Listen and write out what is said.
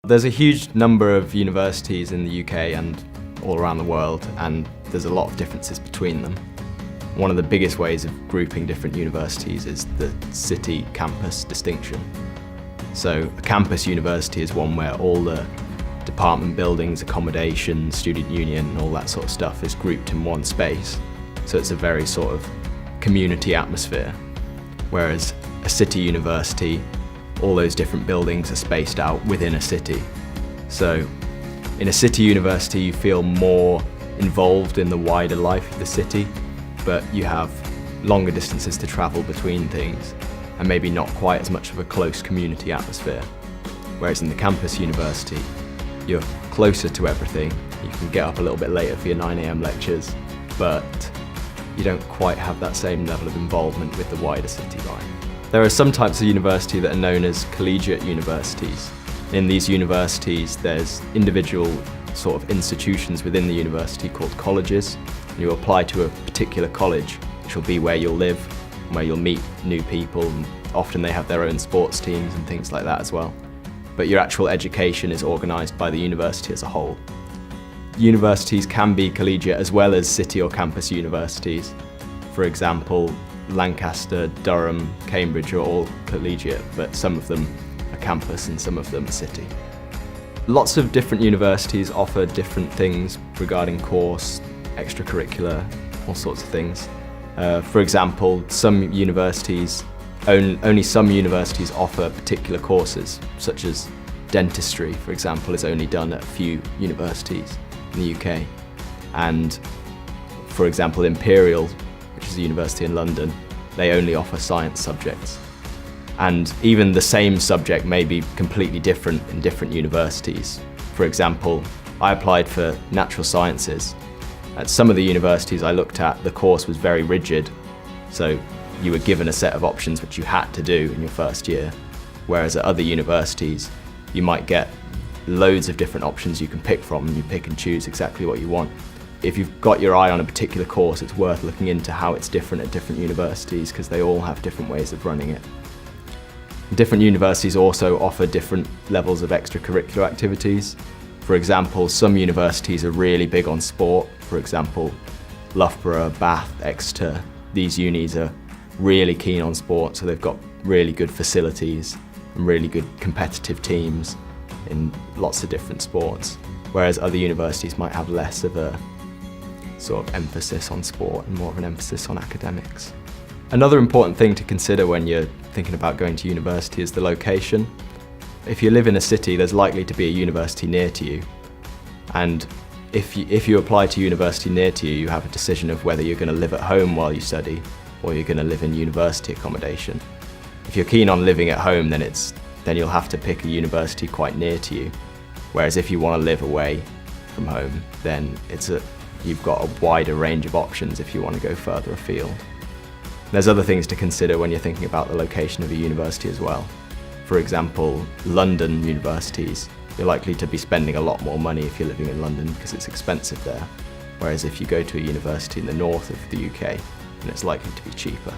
There's a huge number of universities in the UK and all around the world, and there's a lot of differences between them. One of the biggest ways of grouping different universities is the city-campus distinction. So a campus university is one where all the department buildings, accommodation, student union, and all that sort of stuff is grouped in one space. So it's a very sort of community atmosphere. Whereas a city university, all those different buildings are spaced out within a city. So in a city university, you feel more involved in the wider life of the city, but you have longer distances to travel between things and maybe not quite as much of a close community atmosphere. Whereas in the campus university, you're closer to everything. You can get up a little bit later for your 9 AM lectures, but you don't quite have that same level of involvement with the wider city life. There are some types of university that are known as collegiate universities. In these universities, there's individual sort of institutions within the university called colleges. You apply to a particular college, which will be where you'll live, where you'll meet new people, and often they have their own sports teams and things like that as well. But your actual education is organised by the university as a whole. Universities can be collegiate as well as city or campus universities. For example, Lancaster, Durham, Cambridge are all collegiate, but some of them are campus and some of them are city. Lots of different universities offer different things regarding course, extracurricular, all sorts of things. For example, some universities, only some universities offer particular courses, such as dentistry, for example, is only done at a few universities in the UK. And for example, Imperial, which is a university in London, they only offer science subjects. And even the same subject may be completely different in different universities. For example, I applied for natural sciences. At some of the universities I looked at, the course was very rigid. So you were given a set of options which you had to do in your first year. Whereas at other universities, you might get loads of different options you can pick from, and you pick and choose exactly what you want. If you've got your eye on a particular course, it's worth looking into how it's different at different universities, because they all have different ways of running it. Different universities also offer different levels of extracurricular activities. For example, some universities are really big on sport. For example, Loughborough, Bath, Exeter. These unis are really keen on sport, so they've got really good facilities and really good competitive teams in lots of different sports. Whereas other universities might have less of a sort of emphasis on sport and more of an emphasis on academics. Another important thing to consider when you're thinking about going to university is the location. If you live in a city, there's likely to be a university near to you. And if you apply to university near to you, you have a decision of whether you're going to live at home while you study or you're going to live in university accommodation. If you're keen on living at home, then you'll have to pick a university quite near to you. Whereas if you want to live away from home, then you've got a wider range of options if you want to go further afield. There's other things to consider when you're thinking about the location of a university as well. For example, London universities, you're likely to be spending a lot more money if you're living in London because it's expensive there. Whereas if you go to a university in the north of the UK, then it's likely to be cheaper.